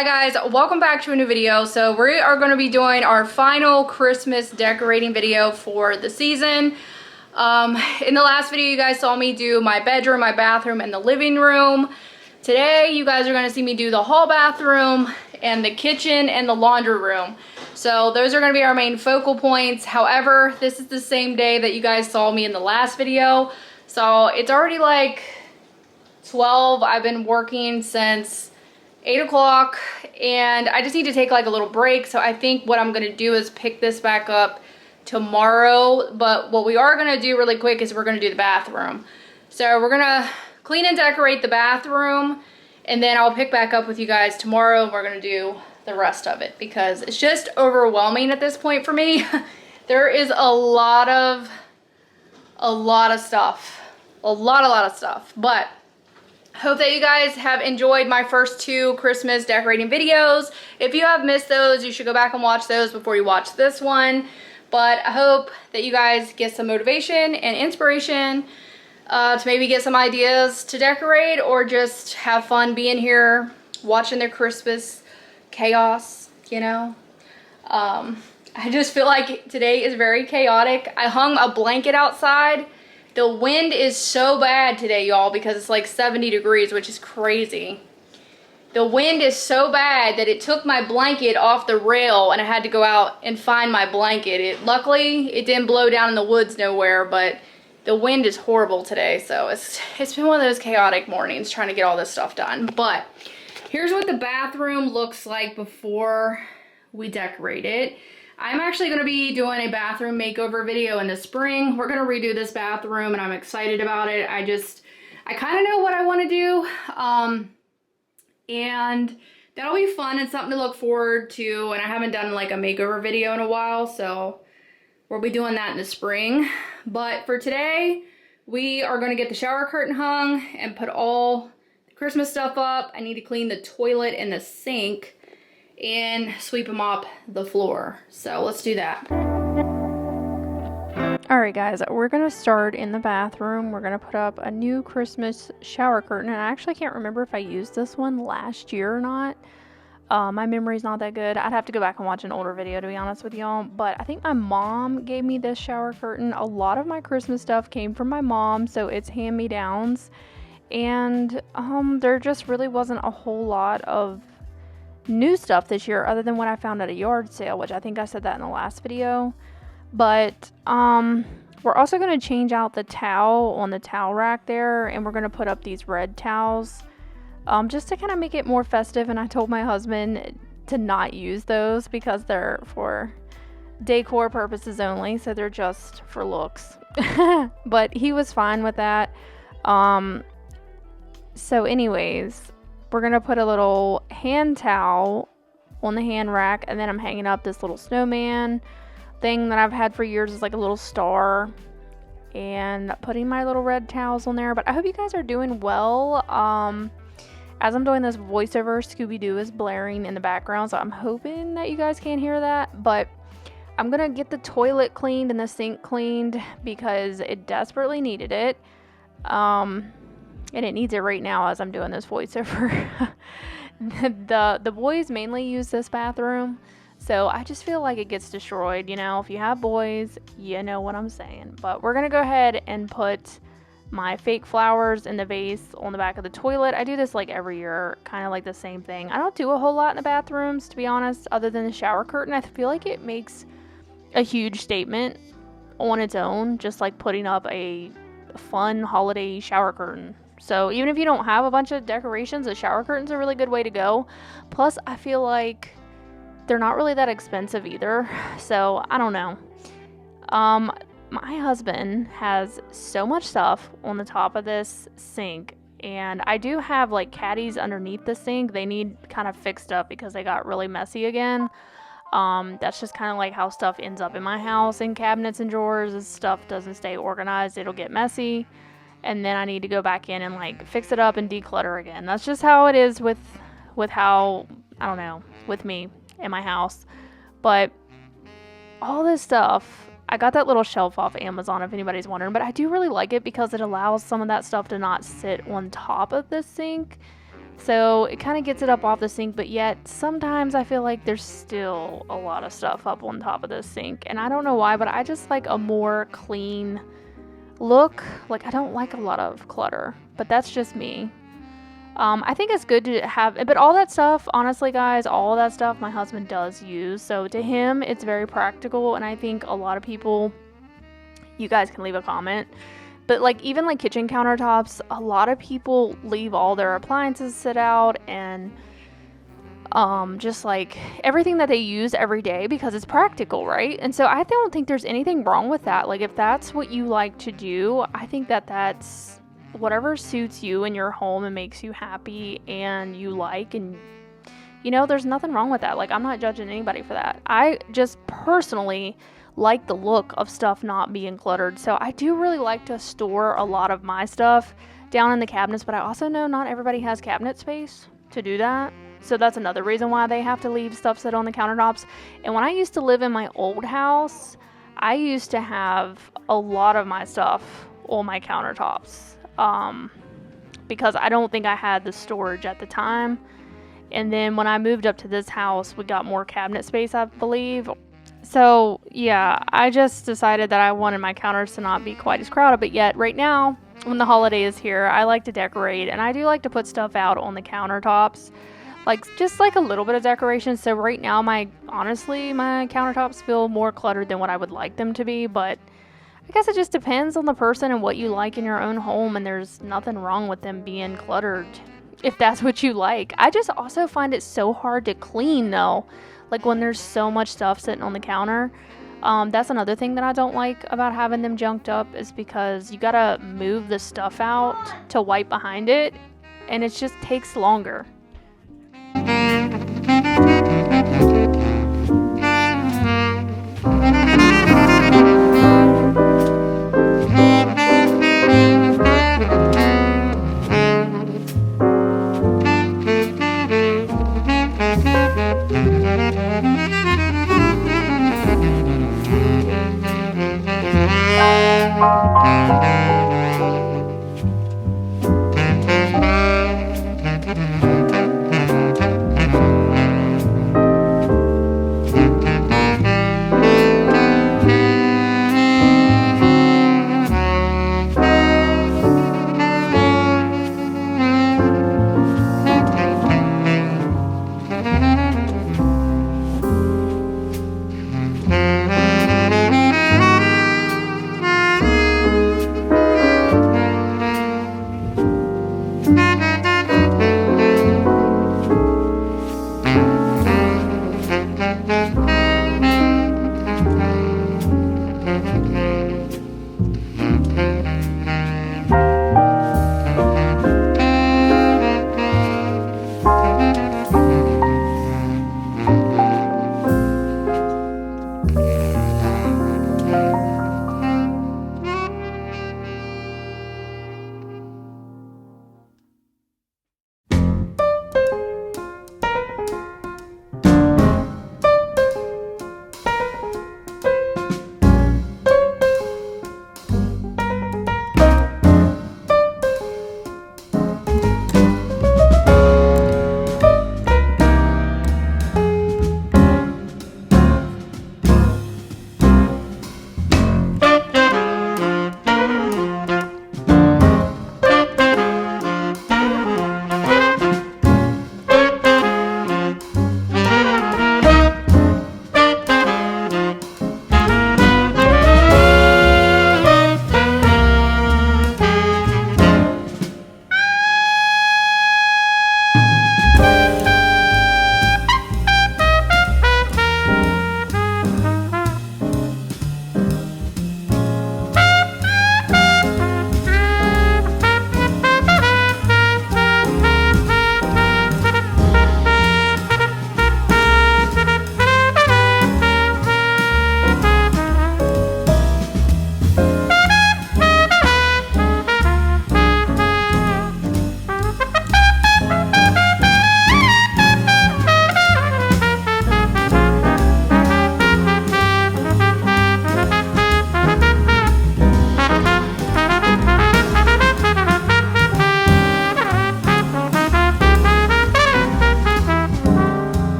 Hi guys, welcome back to a new video. So we are going to be doing our final Christmas decorating video for the season. In the last video you guys saw me do my bedroom, my bathroom, and the living room. Today you guys are going to see me do the hall bathroom and the kitchen and the laundry room. So those are going to be our main focal points. However, this is the same day that you guys saw me in the last video. So it's already like 12. I've been working since 8 o'clock and I just need to take like a little break. So I think what I'm gonna do is pick this back up tomorrow. But what we are gonna do really quick is we're gonna do the bathroom. So we're gonna clean and decorate the bathroom and then I'll pick back up with you guys tomorrow and we're gonna do the rest of it because it's just overwhelming at this point for me. There is a lot of stuff, a lot of stuff, but hope that you guys have enjoyed my first 2 Christmas decorating videos. If you have missed those, you should go back and watch those before you watch this one. But I hope that you guys get some motivation and inspiration to maybe get some ideas to decorate or just have fun being here watching their Christmas chaos, you know. I just feel like today is very chaotic. I hung a blanket outside. The wind is so bad today, y'all, because it's like 70 degrees, which is crazy. The wind is so bad that it took my blanket off the rail and I had to go out and find my blanket. Luckily, it didn't blow down in the woods nowhere, but the wind is horrible today. So it's been one of those chaotic mornings trying to get all this stuff done. But here's what the bathroom looks like before we decorate it. I'm actually going to be doing a bathroom makeover video in the spring. We're going to redo this bathroom and I'm excited about it. I kind of know what I want to do. And that'll be fun and something to look forward to. And I haven't done like a makeover video in a while, so we'll be doing that in the spring. But for today, we are going to get the shower curtain hung and put all the Christmas stuff up. I need to clean the toilet and the sink and sweep and mop the floor. So let's do that. Alright guys, we're going to start in the bathroom. We're going to put up a new Christmas shower curtain. And I actually can't remember if I used this one last year or not. My memory's not that good. I'd have to go back and watch an older video to be honest with y'all. But I think my mom gave me this shower curtain. A lot of my Christmas stuff came from my mom, so it's hand-me-downs. And there just really wasn't a whole lot of new stuff this year other than what I found at a yard sale, which I think I said that in the last video. But we're also going to change out the towel on the towel rack there, and we're going to put up these red towels just to kind of make it more festive. And I told my husband to not use those because they're for decor purposes only, so they're just for looks. But he was fine with that. So anyways, we're going to put a little hand towel on the hand rack, and then I'm hanging up this little snowman thing that I've had for years. It's like a little star, and putting my little red towels on there. But I hope you guys are doing well. As I'm doing this voiceover, Scooby-Doo is blaring in the background, so I'm hoping that you guys can't hear that. But I'm going to get the toilet cleaned and the sink cleaned because it desperately needed it. And it needs it right now as I'm doing this voiceover. The boys mainly use this bathroom, so I just feel like it gets destroyed, you know. If you have boys, you know what I'm saying. But we're going to go ahead and put my fake flowers in the vase on the back of the toilet. I do this like every year, kind of like the same thing. I don't do a whole lot in the bathrooms, to be honest, other than the shower curtain. I feel like it makes a huge statement on its own, just like putting up a fun holiday shower curtain. So even if you don't have a bunch of decorations, a shower curtain's a really good way to go. Plus, I feel like they're not really that expensive either. So, I don't know. My husband has so much stuff on the top of this sink. And I do have like caddies underneath the sink. They need kind of fixed up because they got really messy again. That's just kind of like how stuff ends up in my house, in cabinets and drawers. As stuff doesn't stay organized, it'll get messy. And then I need to go back in and like fix it up and declutter again. That's just how it is with how, I don't know, with me in my house. But all this stuff, I got that little shelf off Amazon if anybody's wondering, but I do really like it because it allows some of that stuff to not sit on top of the sink. So it kind of gets it up off the sink, but yet sometimes I feel like there's still a lot of stuff up on top of this sink. And I don't know why, but I just like a more clean look. Like, I don't like a lot of clutter, but that's just me. I think it's good to have, but all that stuff, honestly, guys, all that stuff my husband does use. So to him, it's very practical. And I think a lot of people, you guys can leave a comment, but like even like kitchen countertops, a lot of people leave all their appliances sit out and just like everything that they use every day because it's practical, right? And so I don't think there's anything wrong with that. Like, if that's what you like to do, I think that that's whatever suits you in your home and makes you happy and you like, and there's nothing wrong with that. Like, I'm not judging anybody for that. I just personally like the look of stuff not being cluttered. So I do really like to store a lot of my stuff down in the cabinets, but I also know not everybody has cabinet space to do that. So that's another reason why they have to leave stuff sit on the countertops. And when I used to live in my old house, I used to have a lot of my stuff on my countertops because I don't think I had the storage at the time. And then when I moved up to this house, we got more cabinet space, I believe. So yeah, I just decided that I wanted my counters to not be quite as crowded, but yet right now, when the holiday is here, I like to decorate, and I do like to put stuff out on the countertops, like just like a little bit of decoration. So right now, honestly, my countertops feel more cluttered than what I would like them to be, but I guess it just depends on the person and what you like in your own home, and there's nothing wrong with them being cluttered if that's what you like. I just also find it so hard to clean though. Like when there's so much stuff sitting on the counter. That's another thing that I don't like about having them junked up, is because you gotta move the stuff out to wipe behind it, and it just takes longer.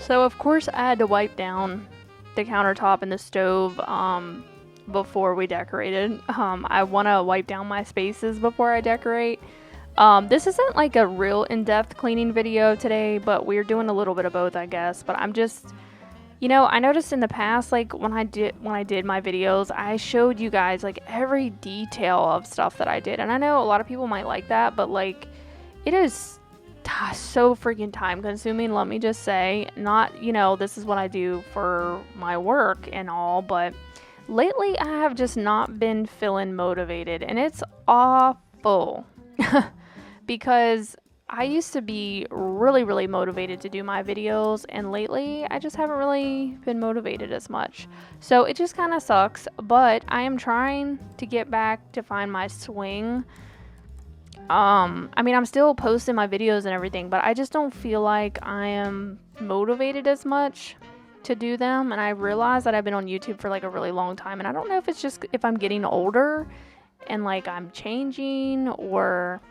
So of course I had to wipe down the countertop and the stove before we decorated. I want to wipe down my spaces before I decorate. This isn't like a real in-depth cleaning video today, but we're doing a little bit of both, I guess. But I'm just, I noticed in the past, like when I did my videos, I showed you guys like every detail of stuff that I did. And I know a lot of people might like that, but like it is so freaking time consuming, let me just say. Not, this is what I do for my work and all, but lately I have just not been feeling motivated, and it's awful. Because I used to be really, really motivated to do my videos, and lately I just haven't really been motivated as much. So it just kind of sucks, but I am trying to get back to find my swing. I'm still posting my videos and everything, but I just don't feel like I am motivated as much to do them. And I realize that I've been on YouTube for like a really long time, and I don't know if it's just if I'm getting older and like I'm changing, or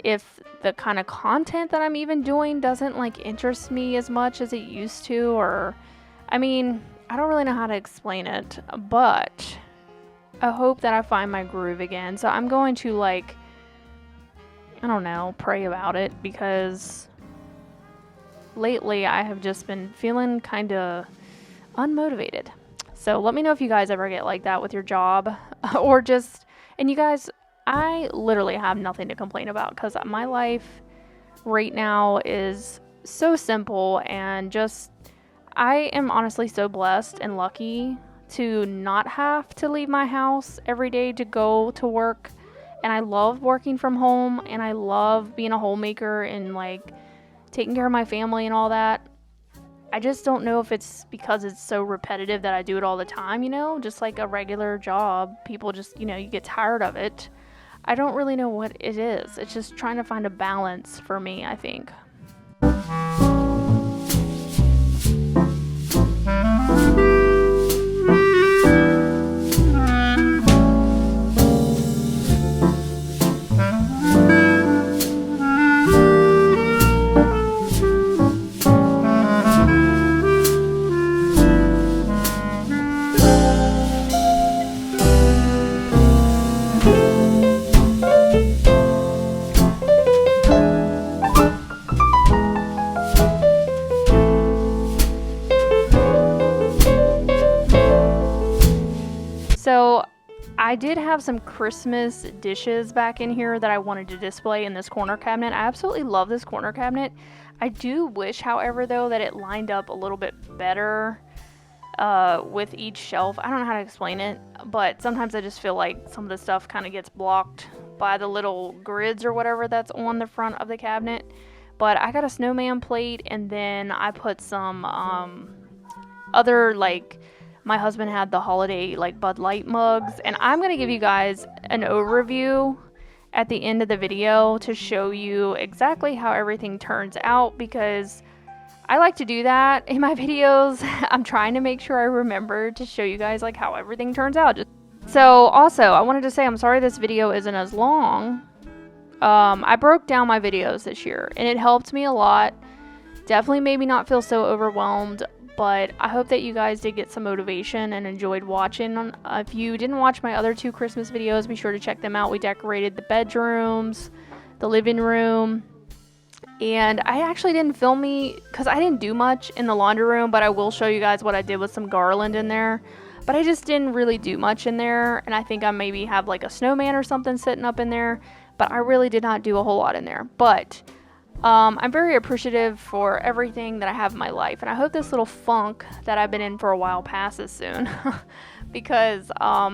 if the kind of content that I'm even doing doesn't like interest me as much as it used to, or I don't really know how to explain it, but I hope that I find my groove again. So I'm going to like, I don't know, pray about it, because lately I have just been feeling kind of unmotivated. So let me know if you guys ever get like that with your job or just, and you guys, I literally have nothing to complain about, because my life right now is so simple, and just, I am honestly so blessed and lucky to not have to leave my house every day to go to work. And I love working from home, and I love being a homemaker and like taking care of my family and all that. I just don't know if it's because it's so repetitive that I do it all the time, just like a regular job. People just, you get tired of it. I don't really know what it is. It's just trying to find a balance for me, I think. So I did have some Christmas dishes back in here that I wanted to display in this corner cabinet. I absolutely love this corner cabinet. I do wish, however, though, that it lined up a little bit better with each shelf. I don't know how to explain it, but sometimes I just feel like some of the stuff kind of gets blocked by the little grids or whatever that's on the front of the cabinet. But I got a snowman plate, and then I put some other, like, my husband had the holiday like Bud Light mugs, and I'm going to give you guys an overview at the end of the video to show you exactly how everything turns out, because I like to do that in my videos. I'm trying to make sure I remember to show you guys like how everything turns out. So also, I wanted to say I'm sorry this video isn't as long. I broke down my videos this year, and it helped me a lot. Definitely made me not feel so overwhelmed. But I hope that you guys did get some motivation and enjoyed watching. If you didn't watch my other 2 Christmas videos, be sure to check them out. We decorated the bedrooms, the living room, and I actually didn't film because I didn't do much in the laundry room, but I will show you guys what I did with some garland in there. But I just didn't really do much in there, and I think I maybe have like a snowman or something sitting up in there, but I really did not do a whole lot in there. But I'm very appreciative for everything that I have in my life, and I hope this little funk that I've been in for a while passes soon, because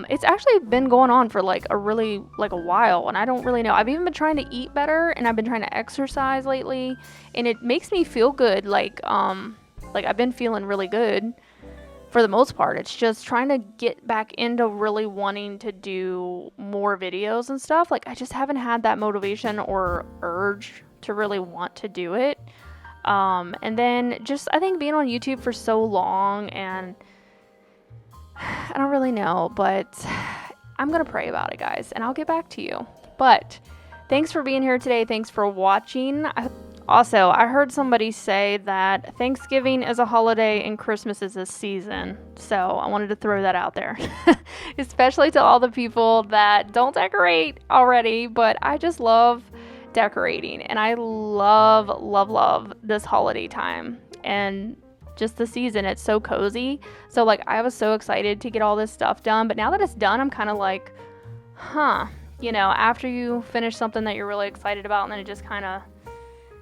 it's actually been going on for like a while, and I don't really know. I've even been trying to eat better, and I've been trying to exercise lately, and it makes me feel good. Like I've been feeling really good for the most part. It's just trying to get back into really wanting to do more videos and stuff. Like I just haven't had that motivation or urge to really want to do it. And then just, I think being on YouTube for so long, and I don't really know, but I'm going to pray about it, guys, and I'll get back to you. But thanks for being here today. Thanks for watching. Also, I heard somebody say that Thanksgiving is a holiday and Christmas is a season. So I wanted to throw that out there. Especially to all the people that don't decorate already, but I just love decorating. And I love, love, love this holiday time. And just the season, it's so cozy. So like I was so excited to get all this stuff done. But now that it's done, I'm kind of like, huh. You know, after you finish something that you're really excited about and then it just kind of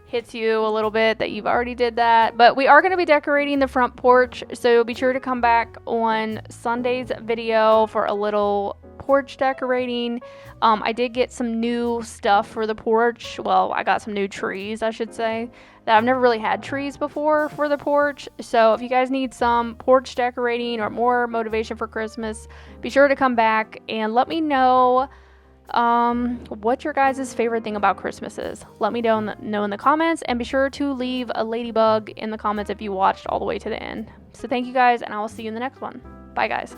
hits you a little bit that you've already did that. But we are going to be decorating the front porch, so be sure to come back on Sunday's video for a little porch decorating. I did get some new stuff for the porch. Well, I got some new trees, I should say, that I've never really had trees before for the porch. So if you guys need some porch decorating or more motivation for Christmas, be sure to come back and let me know what your guys' favorite thing about Christmas is. Let me know in the comments, and be sure to leave a ladybug in the comments if you watched all the way to the end. So thank you guys, and I will see you in the next one. Bye guys.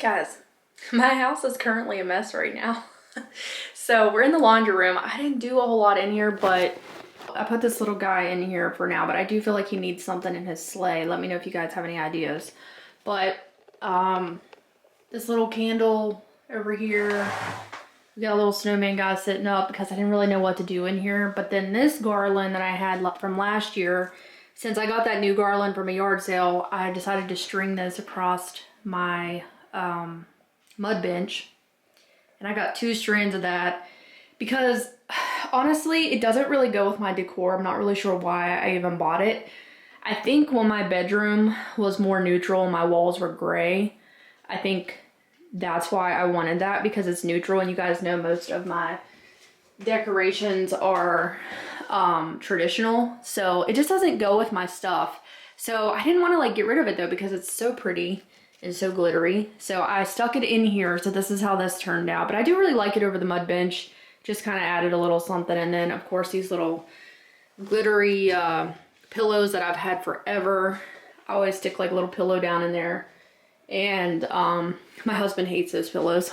Guys, my house is currently a mess right now. So we're in the laundry room. I didn't do a whole lot in here, but I put this little guy in here for now, but I do feel like he needs something in his sleigh. Let me know if you guys have any ideas. But this little candle over here, we got a little snowman guy sitting up because I didn't really know what to do in here. But then this garland that I had from last year, since I got that new garland from a yard sale, I decided to string this across my mud bench, and I got 2 strands of that because honestly it doesn't really go with my decor. I'm not really sure why I even bought it. I think when my bedroom was more neutral and my walls were gray, I think that's why I wanted that, because it's neutral, and you guys know most of my decorations are traditional, so it just doesn't go with my stuff. So I didn't want to like get rid of it though because it's so pretty. It's so glittery. So I stuck it in here. So this is how this turned out. But I do really like it over the mud bench. Just kind of added a little something. And then of course these little glittery pillows that I've had forever. I always stick like a little pillow down in there. And my husband hates those pillows.